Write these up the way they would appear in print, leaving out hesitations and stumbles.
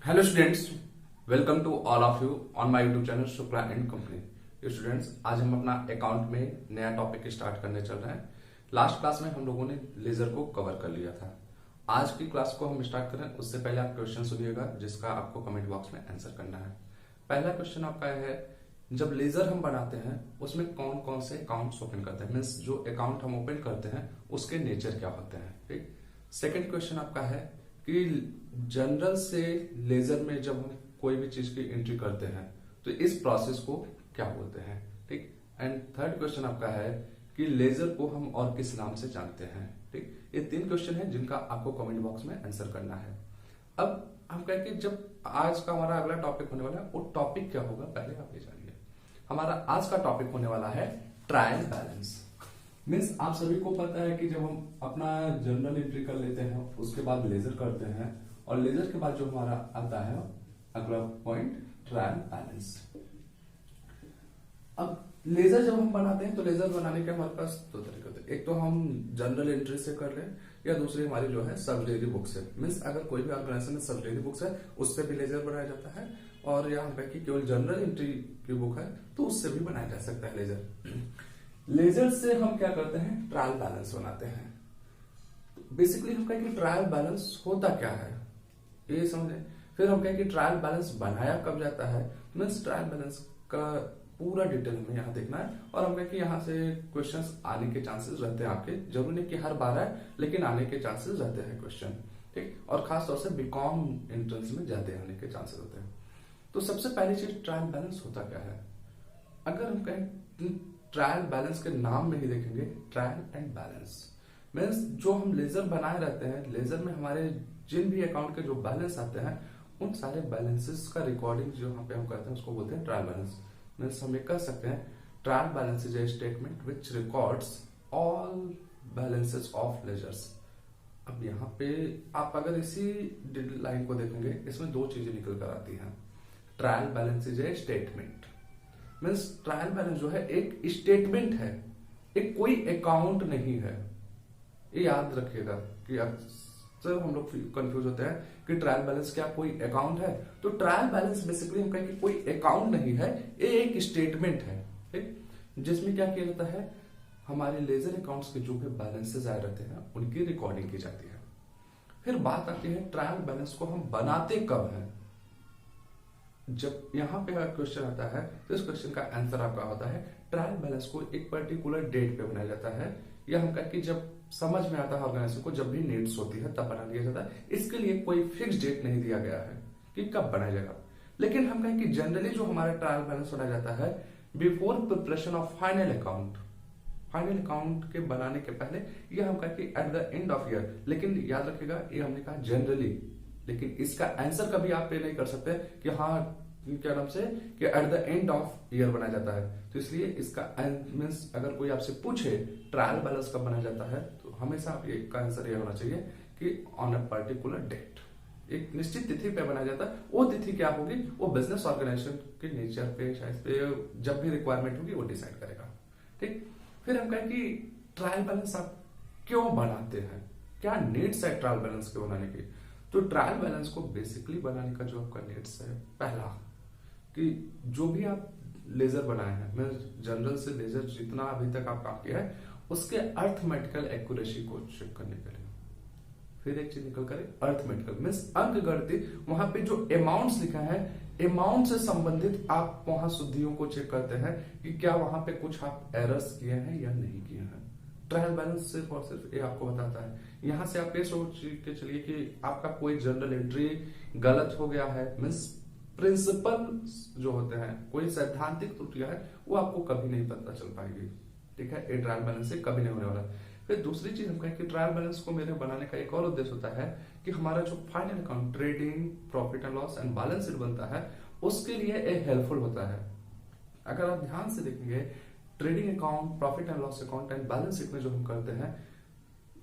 Hello students, welcome to all of you on my YouTube channel Shukla and company. Students, आज हम अपना account में नया टॉपिक स्टार्ट करने चल रहे हैं। लास्ट क्लास में हम लोगों ने लेजर को कवर कर लिया था। आज की क्लास को हम स्टार्ट करें उससे पहले आप क्वेश्चन सुनिएगा जिसका आपको कमेंट बॉक्स में आंसर करना है। पहला क्वेश्चन आपका है, जब लेजर हम बनाते हैं उसमें कौन कौन से अकाउंट्स ओपन करते हैं, मीन्स जो अकाउंट हम ओपन करते हैं उसके नेचर क्या होते हैं। ठीक। सेकेंड क्वेश्चन आपका है कि जनरल से लेजर में जब हम कोई भी चीज की एंट्री करते हैं तो इस प्रोसेस को क्या बोलते हैं। ठीक। एंड थर्ड क्वेश्चन आपका है कि लेजर को हम और किस नाम से जानते हैं। ठीक। ये तीन क्वेश्चन है जिनका आपको कमेंट बॉक्स में आंसर करना है। अब हम कहें कि जब आज का हमारा अगला टॉपिक होने वाला है वो टॉपिक क्या होगा, पहले आप ये जानिए। हमारा आज का टॉपिक होने वाला है ट्रायल बैलेंस। मीन्स आप सभी को पता है कि जब हम अपना जनरल एंट्री कर लेते हैं उसके बाद लेजर करते हैं और लेजर के बाद जो हमारा आता है अगला पॉइंट ट्रायल बैलेंस। अब लेजर जब हम बनाते हैं तो लेजर बनाने के हमारे पास दो तरीके होते हैं। एक तो हम जनरल एंट्री से कर लें या दूसरी हमारी जो है सब्सिडरी बुक से। मीन्स अगर कोई भी ऑर्गेनाइजेशन में सब्सिडरी बुक्स है उससे भी लेजर बनाया जाता है और यहाँ पे कि केवल जनरल एंट्री की बुक है तो उससे भी बनाया जा सकता है लेजर। लेजर से हम क्या करते हैं, ट्रायल बैलेंस बनाते हैं। बेसिकली हम कहें कि ट्रायल बैलेंस होता क्या है ये समझें। फिर हम कहें कि ट्रायल बैलेंस बनाया कब जाता है। मीन्स ट्रायल बैलेंस का पूरा डिटेल हमें यहाँ देखना है और हम कहें कि यहाँ से क्वेश्चंस आने के चांसेस रहते हैं आपके। जरूरी नहीं कि हर बार आए लेकिन आने के चांसेस रहते हैं क्वेश्चन। ठीक। और खासतौर से बीकॉम एंट्रेंस में ज्यादा आने के चांसेस होते हैं। तो सबसे पहली चीज ट्रायल बैलेंस होता क्या है। अगर हम कहें ट्रायल बैलेंस के नाम में ही देखेंगे ट्रायल एंड बैलेंस मीन्स जो हम लेजर बनाए रहते हैं, लेजर में हमारे जिन भी अकाउंट के जो बैलेंस आते हैं उन सारे बैलेंसेस का रिकॉर्डिंग जो यहाँ पे हम करते हैं उसको बोलते हैं ट्रायल बैलेंस। मीन्स हम ये कह सकते हैं trial balance is a statement which records all balances of ledgers. अब यहाँ पे आप अगर इसी लाइन को देखेंगे इसमें दो चीजें निकल कर आती हैं। Trial balance is a statement means trial balance जो है एक स्टेटमेंट है, एक कोई अकाउंट नहीं है। ये याद रखिएगा कि अक्सर हम लोग कंफ्यूज होते हैं कि ट्रायल बैलेंस क्या कोई अकाउंट है। तो ट्रायल बैलेंस बेसिकली हम कहें कि कोई अकाउंट नहीं है, ये एक स्टेटमेंट है। ठीक। जिसमें क्या किया जाता है, हमारे लेजर अकाउंट्स के जो भी बैलेंसेस आए रहते हैं उनकी रिकॉर्डिंग की जाती है। फिर बात आती है ट्रायल बैलेंस को हम बनाते कब है। जब यहाँ पे क्वेश्चन आता है तो इस क्वेश्चन का आंसर आपका होता है ट्रायल बैलेंस को एक पर्टिकुलर डेट पे बनाया जाता है या हम कहें कि जब समझ में आता है ऑर्गेनाइजेशन को, जब भी नीड्स होती है तब बना दिया जाता है। इसके लिए कोई फिक्स डेट नहीं दिया गया है कि कब बनाया जाएगा। लेकिन हम कहें कि जनरली जो हमारा ट्रायल बैलेंस बनाया जाता है before preparation of final account. Final account के बनाने के पहले या हम कहें कि at the end of year. लेकिन याद रखिएगा ये हमने कहा जनरली, लेकिन इसका आंसर कभी आप पे नहीं कर सकते कि हाँ क्या नाम से कि at the end of year बनाया जाता है। तो इसलिए इसका मीन्स अगर कोई आपसे पूछे ट्रायल बैलेंस कब बनाया जाता है तो हमेशा आप का आंसर ये होना चाहिए कि ऑन अ पर्टिकुलर डेट, एक निश्चित तिथि पे बनाया जाता है। वो तिथि क्या होगी वो बिजनेस ऑर्गेनाइजेशन के नेचर पे शायद पे जब भी रिक्वायरमेंट होगी वो डिसाइड करेगा। ठीक। फिर हम कहें कि ट्रायल बैलेंस आप क्यों बनाते हैं, क्या नीड्स है ट्रायल बैलेंस के बनाने की। तो ट्रायल बैलेंस को बेसिकली बनाने का जो आपका नीड्स है, पहला कि जो भी आप लेजर बनाए हैं, मैं जनरल से लेजर जितना अभी तक आप काम किया है उसके अर्थमेटिकल एक्यूरेसी को चेक करने के लिए। फिर एक चीज निकल कर अर्थमेटिकल मीन्स अंक गणितीय, वहां पे जो अमाउंट्स लिखा है अमाउंट से संबंधित आप वहां शुद्धियों को चेक करते हैं कि क्या वहां पे कुछ आप एरर्स किए हैं या नहीं किए हैं। ट्रायल बैलेंस सिर्फ और सिर्फ ये आपको बताता है। यहां से आप ये सोच के चलिए कि आपका कोई जनरल एंट्री गलत हो गया है, मीन्स प्रिंसिपल जो होते हैं कोई सैद्धांतिक त्रुटियां है वो आपको कभी नहीं पता चल पाएगी। ठीक है, ये ट्रायल बैलेंस से कभी नहीं होने वाला। फिर दूसरी चीज हम कहें कि ट्रायल बैलेंस को मेरे बनाने का एक और उद्देश्य होता है कि हमारा जो final account trading profit and loss and balance sheet बनता है उसके लिए एक हेल्पफुल होता है। अगर आप ध्यान से देखेंगे trading account, profit and loss account and balance sheet में जो हम करते हैं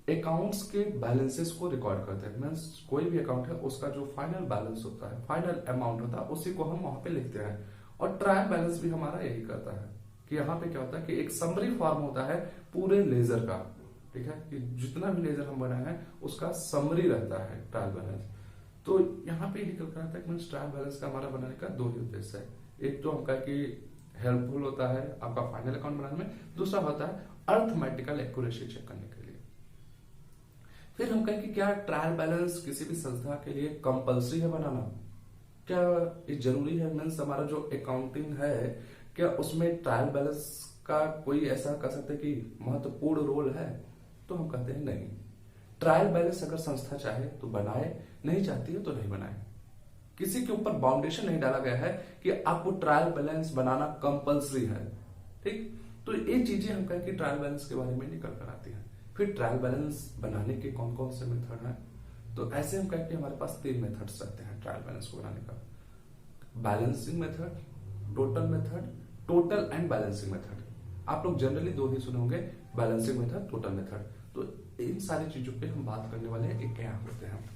अकाउंट्स के बैलेंसेस को रिकॉर्ड करते हैं। मीन्स कोई भी अकाउंट है उसका जो फाइनल बैलेंस होता है, फाइनल अमाउंट होता है, उसी को हम वहां पे लिखते हैं। और ट्रायल बैलेंस भी हमारा यही करता है कि यहाँ पे क्या होता है कि एक समरी फॉर्म होता है पूरे लेजर का। ठीक है, कि जितना भी लेजर हम बनाए हैं उसका समरी रहता है ट्रायल बैलेंस। तो यहाँ पे निकल कर आता है कि ट्रायल बैलेंस का हमारा बनाने का दो ही उद्देश्य है। एक तो हम कहा कि हेल्पफुल होता है आपका फाइनल अकाउंट बनाने में, दूसरा होता है अर्थमेटिकल एक्यूरेसी चेक करने के लिए। फिर हम कहें कि क्या ट्रायल बैलेंस किसी भी संस्था के लिए कंपलसरी है बनाना, क्या ये जरूरी है? मीन्स हमारा जो अकाउंटिंग है क्या उसमें ट्रायल बैलेंस का कोई ऐसा कह सकते हैं कि महत्वपूर्ण रोल है? तो हम कहते हैं नहीं। ट्रायल बैलेंस अगर संस्था चाहे तो बनाए, नहीं चाहती है तो नहीं बनाए। किसी के ऊपर बाउंडेशन नहीं डाला गया है कि आपको ट्रायल बैलेंस बनाना कंपलसरी है। ठीक, तो ये चीजें हम कहें कि ट्रायल बैलेंस के बारे में निकल कर आती है। फिर ट्रायल बैलेंस बनाने के कौन कौन से मेथड हैं, तो ऐसे हम कहते हैं हमारे पास 3 मेथड्स रहते हैं ट्रायल बैलेंस को बनाने का। Balancing method, total method, total and balancing method. आप लोग जनरली 2 ही सुने होंगे, बैलेंसिंग मेथड, टोटल मेथड। तो इन सारी चीजों पे हम बात करने वाले हैं, क्या होते हैं।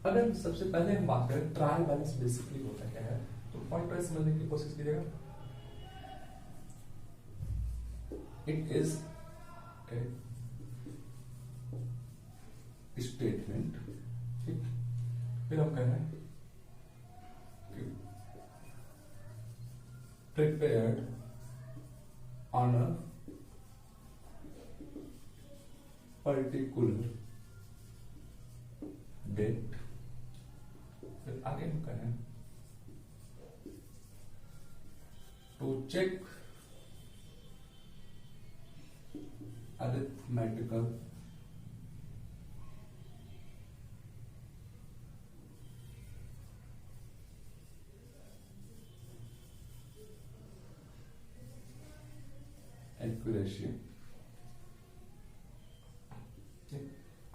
अगर सबसे पहले हम बात करें ट्रायल बैलेंस बेसिकली होता क्या है, तो पॉइंट वाइज समझने की कोशिश कीजिएगा। इट इज ए स्टेटमेंट, ठीक। फिर हम कह रहे हैं prepared on a particular date. फिर आगे हम कहें टू चेक अरिथमेटिकल एक्यूरेसी।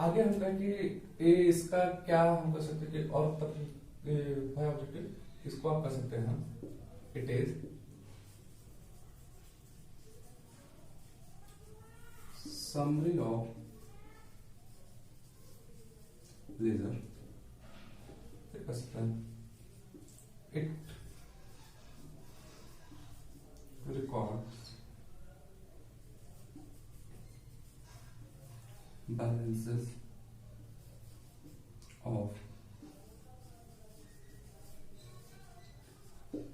आगे हम कहें कि इसका क्या हम कह सकते हैं कि और ऑब्जेक्टिव, इसको आप कह सकते हैं हम it is summary of ledger. कह सकते हैं it records balances of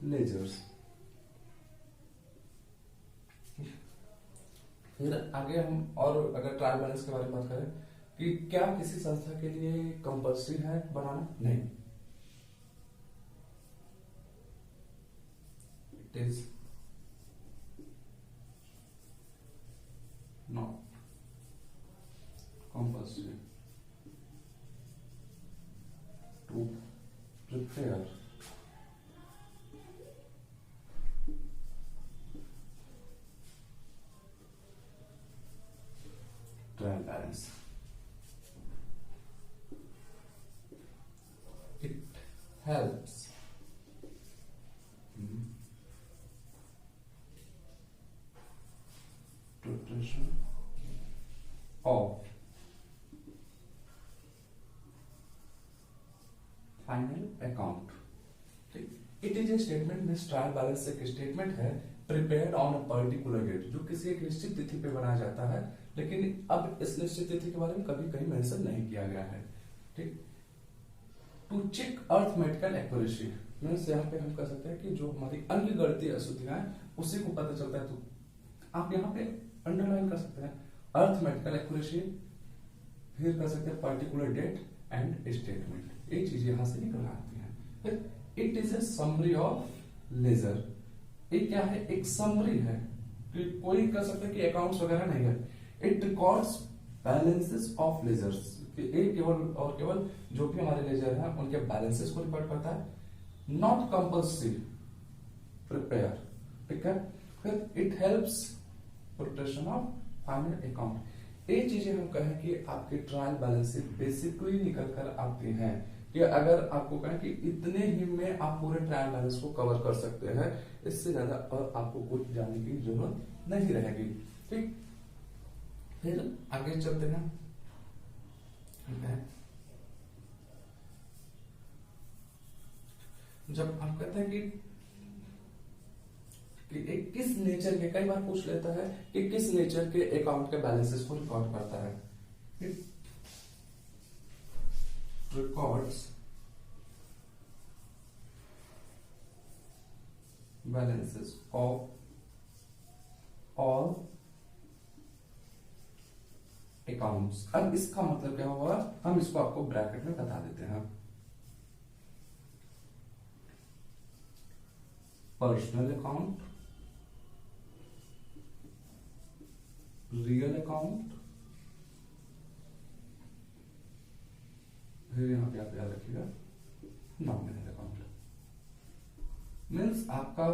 ledgers। फिर आगे हम और अगर ट्रायल बैलेंस के बारे में बात करें कि क्या किसी संस्था के लिए कंपल्सरी है बनाना, नहीं। It is not compulsory to prepare trial balance। It helps preparation of final account. It is a statement, means trial balance एक स्टेटमेंट है prepared on a particular date, जो किसी एक निश्चित तिथि पे बनाया जाता है, लेकिन अब इस निश्चित तिथि के बारे में कभी कहीं मेंशन नहीं किया गया है। ठीक, to check arithmetical accuracy, means यहाँ पे हम कह सकते हैं कि जो हमारी अंकगणितीय अशुद्धियां हैं उसी को पता चलता है। तो आप यहाँ पे अंडरलाइन कर सकते हैं अर्थमेटिकल एक्यूरेसी, फिर कर सकते हैं पर्टिकुलर डेट एंड स्टेटमेंट। ये चीज यहां से निकल आती है। फिर it is a summary of ledger. ये क्या है? एक समरी है कि कोई कह सकते हैं कि अकाउंट्स वगैरह नहीं है। It records balances of ledgers, ये केवल और केवल जो भी हमारे लेजर हैं उनके बैलेंसेस को रिकॉर्ड करता है, नॉट कंपल्सरी प्रिपेयर। ठीक है। फिर it helps preparation of final account. ये चीजें हम कहें कि आपके ट्रायल बैलेंस से बेसिकली निकल कर आती हैं कि अगर आपको कहें कि इतने ही में आप पूरे ट्रायल बैलेंस को कवर कर सकते हैं, इससे ज्यादा और आपको कुछ जानने की जरूरत नहीं रहेगी। ठीक, फिर आगे चलते हैं। जब हम कहते हैं कि एक किस नेचर के, कई बार पूछ लेता है कि किस नेचर के अकाउंट के बैलेंसेस को रिकॉर्ड करता है। Records balances of all accounts. अब इसका मतलब क्या होगा, हम इसको आपको ब्रैकेट में बता देते हैं। पर्सनल अकाउंट, रियल अकाउंट, फिर यहां पे आप याद रखिएगा नॉमिनल अकाउंट। मीन्स आपका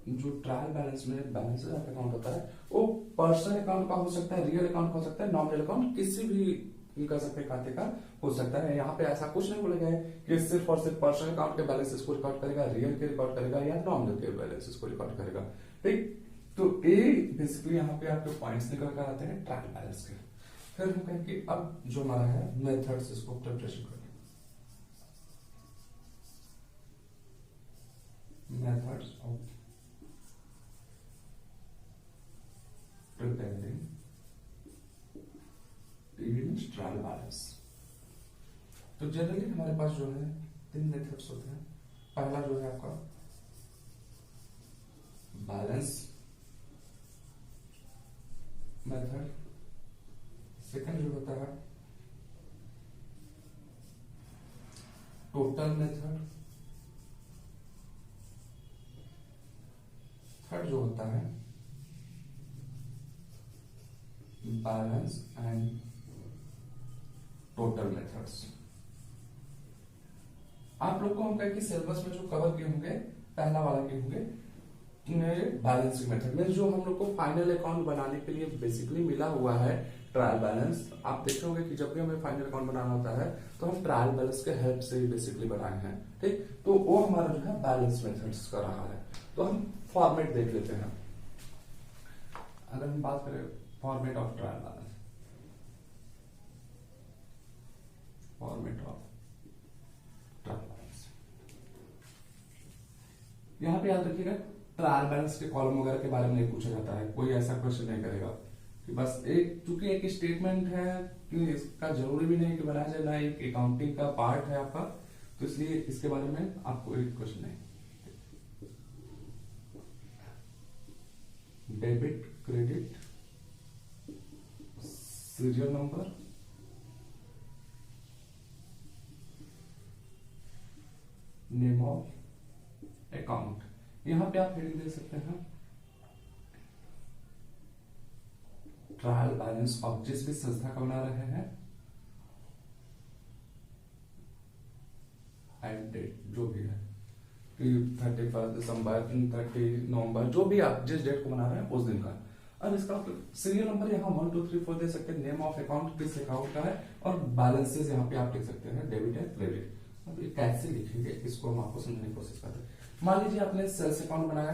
जो ट्रायल बैलेंस में बैलेंस अकाउंट होता है वो पर्सनल अकाउंट का हो सकता है, रियल अकाउंट हो सकता है, नॉमिनल अकाउंट किसी भी कर सकते खाते का हो सकता है। यहाँ पे ऐसा कुछ नहीं बोला गया है कि सिर्फ और सिर्फ पर्सनल अकाउंट के बैलेंसेस को रिकॉर्ड करेगा, रियल के रिकॉर्ड करेगा या नॉमिनल के बैलेंसेस को रिकॉर्ड करेगा। ठीक, तो ये बेसिकली यहाँ पे आपके पॉइंट्स निकल कर आते हैं ट्रायल बैलेंस के। फिर हम कहें कि अब जो हमारा है मेथड्स, इसको प्रिपरेशन करें। Methods of preparing trial balance। तो जनरली हमारे पास जो है 3 मेथड्स होते हैं। पहला जो है आपका बैलेंस मेथड, सेकंड जो होता है टोटल मेथड, थर्ड जो होता है बैलेंस एंड टोटल मेथड्स। आप लोग को हम कहें कि सिलेबस में जो कवर किए होंगे, पहला वाला किए होंगे बैलेंसिंग मेथड में, जो हम लोग को फाइनल अकाउंट बनाने के लिए बेसिकली मिला हुआ है ट्रायल बैलेंस। आप देखे होंगे कि जब भी हमें फाइनल अकाउंट बनाना होता है तो हम ट्रायल बैलेंस के हेल्प से बेसिकली बनाए हैं। ठीक, तो वो हमारा जो है बैलेंस मेथड्स का रहा है। तो हम फॉर्मेट देख लेते हैं। अगर हम बात करें format of trial balance, format of trial balance, यहां पे याद रखिएगा ट्रायल बैलेंस के कॉलम वगैरह के बारे में नहीं पूछा जाता है, कोई ऐसा क्वेश्चन नहीं करेगा कि बस एक, चूंकि एक स्टेटमेंट है कि इसका जरूरी भी नहीं कि बनाया जाए, ना एक अकाउंटिंग का पार्ट है आपका, तो इसलिए इसके बारे में आपको एक क्वेश्चन नहीं। Debit, credit, serial number, name of account. यहां पे आप हेडिंग दे सकते हैं ट्रायल बैलेंस ऑफ जिस भी संस्था का बना रहे हैं, एंड डेट जो भी है कि 31 दिसंबर, 30 नवंबर, जो भी आप जिस डेट को बना रहे हैं उस दिन का। और इसका सीरियल नंबर यहाँ 1 2 3 4 दे सकते हैं, नेम ऑफ अकाउंट किस अकाउंट का है, और बैलेंसेस यहाँ पे आप लिख सकते हैं डेबिट एंड क्रेडिट। अब ये कैसे लिखेंगे इसको हम आपको समझने की कोशिश करते हैं। मान लीजिए आपने सेल्स अकाउंट बनाया,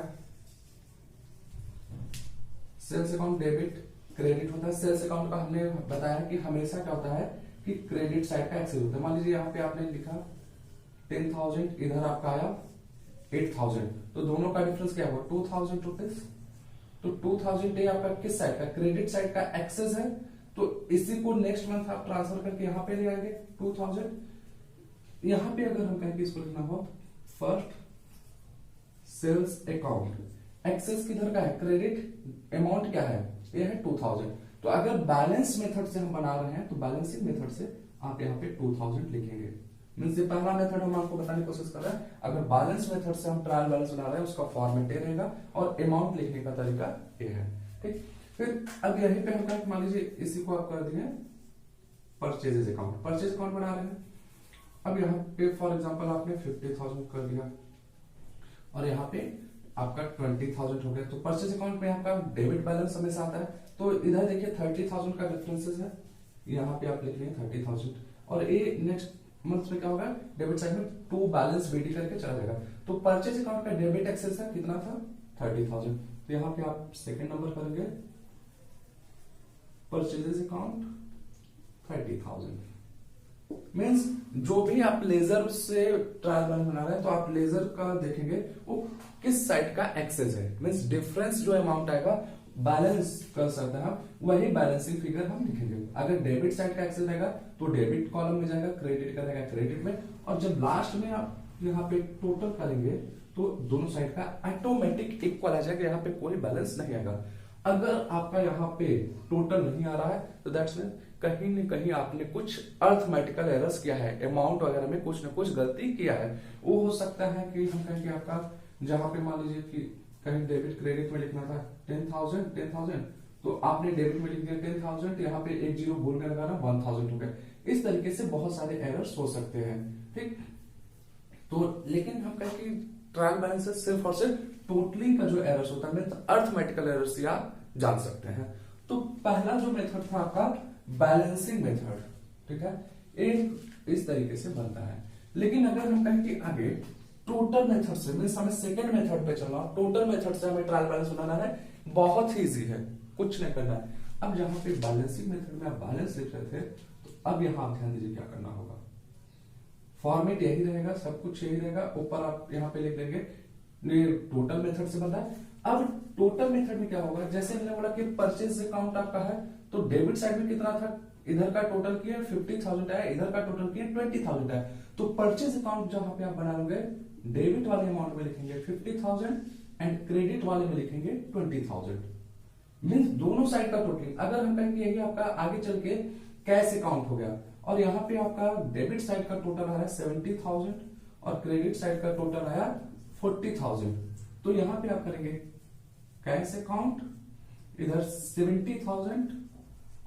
सेल्स अकाउंट डेबिट क्रेडिट होता है। सेल्स अकाउंट का हमने बताया कि हमेशा क्या होता है कि क्रेडिट साइड का एक्सेस होता है। मान लीजिए यहाँ पे आपने लिखा 10,000, इधर आपका आया 8,000, तो दोनों का डिफरेंस क्या हुआ 2,000 रुपीज। तो 2,000 ये आपका किस साइड का, क्रेडिट साइड का एक्सेस है, तो इसी को नेक्स्ट मंथ आप ट्रांसफर करके यहाँ पे ले आएंगे 2,000। यहाँ पे अगर हम कहेंगे इसको लिखना हो फर्स्ट सेल्स अकाउंट, एक्सेस किधर का है, क्रेडिट, अमाउंट क्या है, ये है 2,000। तो अगर बैलेंस मेथड से हम बना रहे हैं तो बैलेंसिंग मेथड से आप यहाँ पे 2,000 लिखेंगे। मीन्स ये पहला मेथड हम आपको बताने की कोशिश कर रहे हैं। अगर बैलेंस मेथड से हम ट्रायल बैलेंस बना रहे हैं उसका फॉर्मेट ये रहेगा और अमाउंट लिखने का तरीका ये है। ठीक, फिर अब यहीं पे हम मान लीजिए इसी को आप कर दिए परचेजेस अकाउंट, परचेज अकाउंट बना रहे हैं। अब यहाँ पे फॉर एग्जांपल आपने 50,000 कर दिया और यहाँ पे आपका 20,000 हो गया, तो परचेज अकाउंट में आपका डेबिट बैलेंस हमेशा आता है। तो इधर देखिए 30,000 का डिफरेंसेस है, यहाँ पे आप लिख लिए 30,000 और ये नेक्स्ट मंथ में क्या होगा, डेबिट साइड में टू बैलेंस बीडी करके चला जाएगा। तो परचेज अकाउंट का डेबिट एक्सेस है कितना था 30,000, तो यहाँ पे आप सेकंड नंबर करेंगे परचेजेस अकाउंट 30,000। मीन्स जो भी आप लेजर से ट्रायल बैलेंस बना रहे हैं तो आप लेजर का देखेंगे वो किस साइड का एक्सेस है। मीन्स डिफरेंस जो अमाउंट आएगा बैलेंस कर सकते हैं हम, वही बैलेंसिंग फिगर हम लिखेंगे। अगर डेबिट साइड का एक्सेस रहेगा तो डेबिट कॉलम में जाएगा, क्रेडिट का रहेगा क्रेडिट में, और जब लास्ट में आप यहाँ पे टोटल करेंगे तो दोनों साइड का ऑटोमेटिक इक्वल आ जाएगा, यहाँ पे कोई बैलेंस नहीं आएगा। अगर आपका यहाँ पे टोटल नहीं आ रहा है तो दैट्स मीन कहीं न कहीं आपने कुछ अर्थमेटिकल एरर्स किया है, अमाउंट वगैरह में कुछ न कुछ गलती किया है। वो हो सकता है कि हम कहें कि आपका जहां पे मान लीजिए कि कहीं डेबिट क्रेडिट में लिखना था 10,000 तो आपने डेबिट में लिख दिया 10,000, यहाँ पे एक जीरो भूल में लगाना 1,000 हो गया। इस तरीके से बहुत सारे एरर्स हो सकते हैं, ठीक। तो लेकिन हम कहें कि ट्रायल बैलेंस सिर्फ और सिर्फ टोटलिंग का जो एरर्स होता है अर्थमेटिकल एरर्स या जान सकते हैं। तो पहला जो मेथड था आपका बैलेंसिंग मेथड, ठीक है, एक इस तरीके से बनता है। लेकिन अगर हम कहें कि आगे टोटल मेथड से मींस हमें सेकंड मेथड पे चलना, टोटल मेथड से हमें ट्रायल बैलेंस बनाना है, बहुत ही इजी है, कुछ नहीं करना है। अब जहां पे बैलेंसिंग मेथड में आप बैलेंस लिख रहे थे तो अब यहां आप ध्यान दीजिए क्या करना होगा। फॉर्मेट यही रहेगा, सब कुछ यही रहेगा, ऊपर आप यहाँ पे लिख लेंगे टोटल मेथड से बना है। अब टोटल मेथड में क्या होगा, जैसे मैंने बोला कि परचेज अकाउंट आपका है तो डेबिट साइड में कितना था, इधर का टोटल किया 50,000 है, इधर का टोटल किया 20,000 है। तो परचेज अकाउंट जहां पे आप बना लोगे डेबिट वाले अमाउंट में लिखेंगे 50,000 एंड क्रेडिट वाले में लिखेंगे 20,000। मीन्स दोनों साइड का टोटल। अगर हम कहेंगे यही आपका आगे चल के कैश अकाउंट हो गया और यहाँ पे आपका डेबिट साइड का टोटल आया 70,000 और क्रेडिट साइड का टोटल आया 40,000, तो यहाँ पे आप करेंगे कैश अकाउंट, इधर 70,000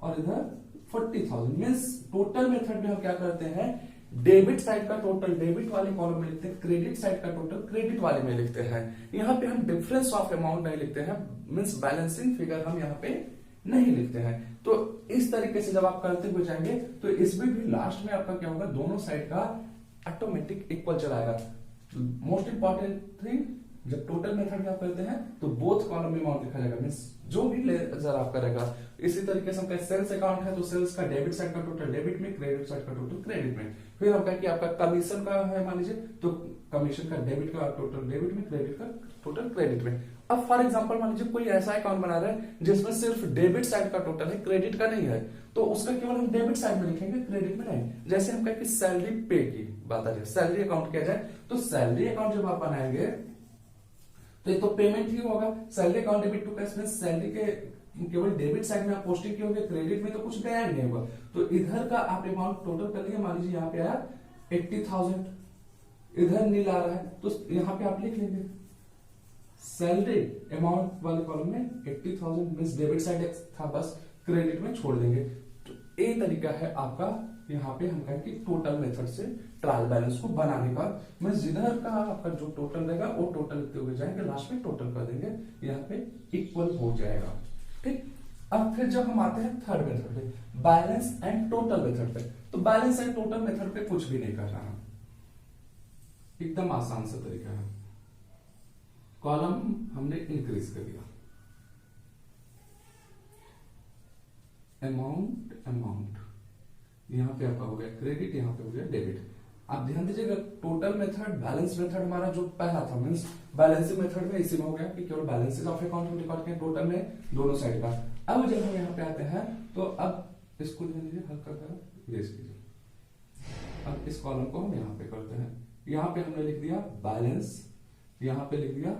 और इधर 40,000। मीन्स टोटल मेथड में हम क्या करते हैं, डेबिट साइड का टोटल डेबिट वाले कॉलम में लिखते हैं, क्रेडिट साइड का टोटल क्रेडिट वाले में लिखते हैं। यहाँ पे हम डिफरेंस ऑफ अमाउंट नहीं लिखते हैं, मीन्स बैलेंसिंग फिगर हम यहाँ पे नहीं लिखते हैं। तो इस तरीके से जब आप करते हुए जाएंगे तो इसमें भी लास्ट में आपका क्या होगा, दोनों साइड का ऑटोमेटिक इक्वल चलाएगा। मोस्ट इंपॉर्टेंट थिंग, जब टोटल मेथड में आप करते हैं तो बोथ कॉलम में अमाउंट लिखा जाएगा, मींस जो भी लेजर आप करेगा। इसी तरीके से हम कहें सेल्स अकाउंट है तो सेल्स का डेबिट साइड का टोटल डेबिट में, क्रेडिट साइड का टोटल क्रेडिट में। फिर हम कहें कि आपका कमीशन का है मान लीजिए तो कमीशन का डेबिट का टोटल डेबिट में, क्रेडिट का टोटल क्रेडिट में। अब फॉर एग्जांपल मान लीजिए कोई ऐसा अकाउंट बना रहा है जिसमें सिर्फ डेबिट साइड का टोटल है, क्रेडिट का नहीं है, तो उसका केवल हम डेबिट साइड में लिखेंगे, क्रेडिट में नहीं। जैसे हम कहें कि सैलरी पे की बात आ जाए, सैलरी अकाउंट किया जाए तो सैलरी अकाउंट जब आप बनाएंगे तो एक तो पेमेंट ही होगा, salary account debit to cash में सैलरी के केवल डेबिट साइड में आप पोस्टिंग किए होंगे, क्रेडिट में तो कुछ गया ही नहीं होगा। तो इधर का आप अमाउंट टोटल कर लिए, मान लीजिए यहाँ पे आया 80,000, इधर नील आ रहा है तो यहाँ पे आप लिख लेंगे सैलरी अमाउंट वाले कॉलम में 80,000 मींस डेबिट साइड था, बस क्रेडिट में छोड़ देंगे। तो ये तरीका है आपका यहाँ पे हम कहें कि टोटल मेथड से ट्रायल बैलेंस को बनाने का। मैं जिधर का आपका जो टोटल रहेगा वो टोटल लिखते हुए जाएंगे, लास्ट में टोटल कर देंगे, यहाँ पे इक्वल हो जाएगा, ठीक। अब फिर जब हम आते हैं थर्ड मेथड पे, बैलेंस एंड टोटल मेथड पे, तो बैलेंस एंड टोटल मेथड पे कुछ भी नहीं करना है, एकदम आसान सा तरीका है। कॉलम हमने इंक्रीज कर दिया, अमाउंट यहां पे आपका हो गया क्रेडिट, यहां पे हो गया डेबिट। आप ध्यान दीजिएगा टोटल मेथड बैलेंस मेथड हमारा जो पहला था मींस बैलेंसिंग मेथड में इसी में हो गया कि केवल बैलेंसेस ऑफ अकाउंट हम रिकॉर्ड करें टोटल में दोनों साइड का। अब जब हम यहाँ पे आते हैं तो अब इसको ध्यान दीजिए, हल्का कर इरेज कीजिए। अब इस कॉलम को हम यहाँ पे करते हैं, यहाँ पे हमने लिख दिया बैलेंस, यहाँ पे लिख दिया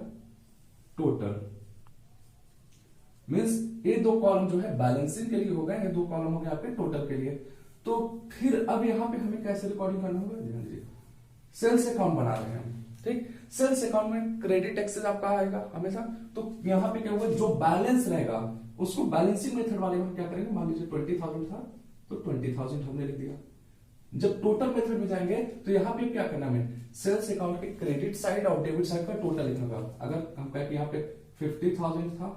टोटल, मींस ये दो कॉलम जो है बैलेंसिंग के लिए हो गए, ये दो कॉलम हो गए यहाँ पे टोटल के लिए। तो फिर अब यहाँ पे हमें कैसे रिकॉर्डिंग करना होगा, ध्यान दीजिए सेल्स अकाउंट बना रहे हैं हम, ठीक। सेल्स अकाउंट में क्रेडिट एक्सेस आपका आएगा हमेशा, तो यहाँ पे क्या होगा जो बैलेंस रहेगा उसको बैलेंसिंग मेथड वाले में क्या करेंगे, मान लीजिए 20,000 था तो 20,000 हमने लिख दिया। जब टोटल मेथड में जाएंगे तो यहाँ पे क्या करना है, सेल्स अकाउंट के क्रेडिट साइड और डेबिट साइड का टोटल लिखना होगा। अगर हम कहें कि यहाँ पे 50,000 था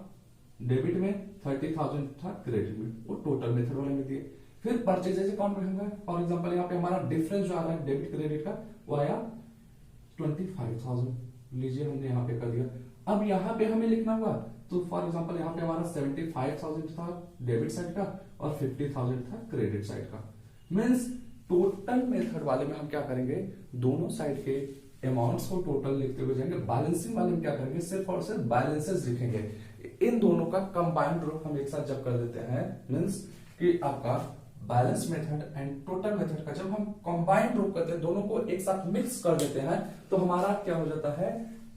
डेबिट में, 30,000 था क्रेडिट में, वो टोटल मेथड वाले में दिए। फिर परचेजेज अकाउंट में होगा, फॉर एग्जांपल यहाँ पे हमारा डिफरेंस जो आ रहा है डेबिट क्रेडिट का वो आया 25,000, लीजिए हमने यहाँ पे कर दिया। अब यहाँ पे हमें लिखना होगा तो फॉर एग्जांपल यहाँ पे हमारा 75,000 था डेबिट साइड का और 50,000 था क्रेडिट साइड का। मींस टोटल मेथड वाले में हम क्या करेंगे, दोनों साइड के अमाउंट्स को टोटल लिखते हुए जाएंगे। बैलेंसिंग वाले में क्या करेंगे, सिर्फ और सिर्फ बैलेंसेस लिखेंगे। इन दोनों का कंबाइंड रूप हम एक साथ जब कर देते हैं मींस कि आपका balance method and total method का जब हम कंबाइंड रूप करते हैं, दोनों को एक साथ मिक्स कर देते हैं, तो हमारा क्या हो जाता है,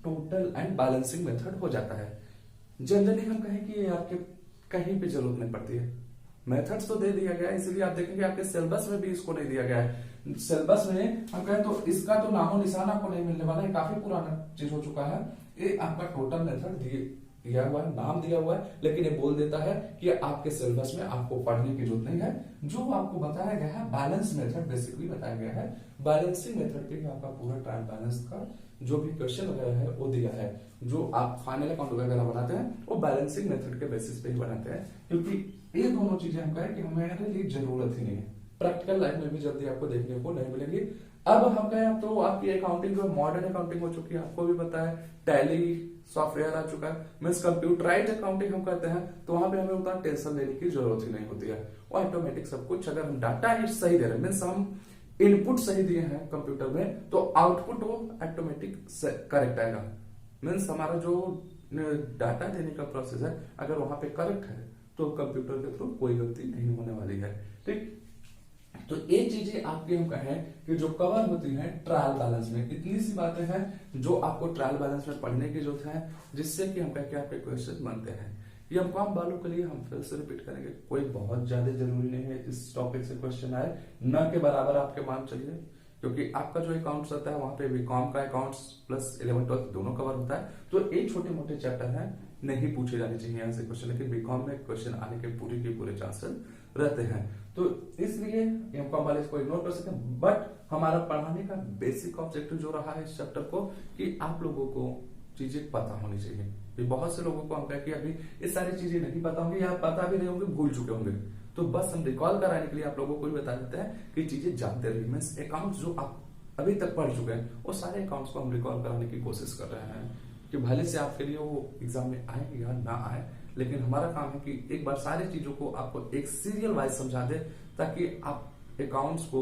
टोटल एंड बैलेंसिंग मेथड हो जाता है। जनरली हम कहें कि ये आपके कहीं पे जरूरत नहीं पड़ती है, मेथड्स तो दे दिया गया है, इसलिए आप देखेंगे आपके सिलेबस में भी इसको नहीं दिया गया है। सिलेबस में हम कहें तो इसका तो नामो निशान आपको नहीं मिलने वाला है, काफी पुराना चीज हो चुका है। ये आपका टोटल मेथड दिया हुआ है, नाम दिया हुआ है, लेकिन ये बोल देता है कि आपके सिलेबस में आपको पढ़ने की जरूरत नहीं है। जो आपको बताया गया है बैलेंस मेथड बेसिकली बताया गया है, बैलेंसिंग मेथड पे आपका पूरा ट्रायल बैलेंस का जो भी क्वेश्चन वगैरह है वो दिया है। जो आप फाइनल अकाउंट वगैरह बनाते हैं वो बैलेंसिंग मेथड के बेसिस पे ही बनाते हैं, क्योंकि ये दोनों चीजें हम कहें कि हमारे लिए जरूरत ही नहीं है, प्रैक्टिकल लाइफ में भी जल्दी आपको देखने को नहीं मिलेंगी। अब हम कहें तो आपकी अकाउंटिंग जो मॉडर्न अकाउंटिंग हो चुकी है, आपको भी पता है टैली सॉफ्टवेयर आ चुका है, मीन्स कंप्यूटराइज्ड अकाउंटिंग हम कहते हैं, तो वहां पे हमें उतना टेंशन लेने की जरूरत ही नहीं होती है, वो ऑटोमेटिक सब कुछ, अगर हम डाटा ही सही दे रहे हैं, मीन्स हम इनपुट सही दिए हैं कंप्यूटर में, तो आउटपुट वो ऑटोमेटिक करेक्ट आएगा। मीन्स हमारा जो डाटा देने का प्रोसेस है अगर वहां पे करेक्ट है तो कंप्यूटर के थ्रू कोई गलती नहीं होने वाली है, ठीक। तो ये चीजें आपके हम कहें कि जो कवर होती हैं ट्रायल बैलेंस में, इतनी सी बातें हैं जो आपको ट्रायल बैलेंस में पढ़ने की जरूरत है, जिससे कि हम कहें कि आपके क्वेश्चन बनते हैं। ये हम काम वालों के लिए हम फिर से रिपीट करेंगे, कोई बहुत ज्यादा जरूरी नहीं है इस टॉपिक से क्वेश्चन आए, न के बराबर आपके मान चलिए, क्योंकि आपका जो अकाउंट्स रहता है वहां पे बीकॉम का अकाउंट्स प्लस 11 12 दोनों कवर होता है, तो एक छोटे मोटे चैप्टर हैं, नहीं पूछे जाने चाहिए यहाँ से क्वेश्चन, लेकिन बीकॉम में क्वेश्चन आने के पूरे चांसेस रहते हैं, तो इसलिए एमकॉम वाले इसको इग्नोर कर सकते हैं। बट हमारा पढ़ाने का बेसिक ऑब्जेक्टिव जो रहा है इस चैप्टर को, कि आप लोगों को चीजें पता होनी चाहिए। ये बहुत से लोगों को हम कहें कि अभी ये सारी चीजें नहीं पता होंगी या पता भी नहीं होंगे, भूल चुके होंगे, तो बस हम रिकॉल कराने के लिए आप लोगों को भी बता देते हैं कि चीजें जानते रहिए। मीन्स अकाउंट्स जो आप अभी तक पढ़ चुके हैं वो सारे अकाउंट्स को हम रिकॉल कराने की कोशिश कर रहे हैं, कि भले से आपके लिए वो एग्जाम में आए या ना आए, लेकिन हमारा काम है कि एक बार सारी चीजों को आपको एक सीरियल वाइज समझा दे, ताकि आप अकाउंट्स को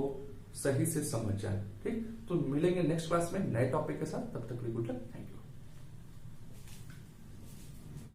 सही से समझ जाए, ठीक। तो मिलेंगे नेक्स्ट क्लास में नए टॉपिक के साथ, तब तक गुड लक।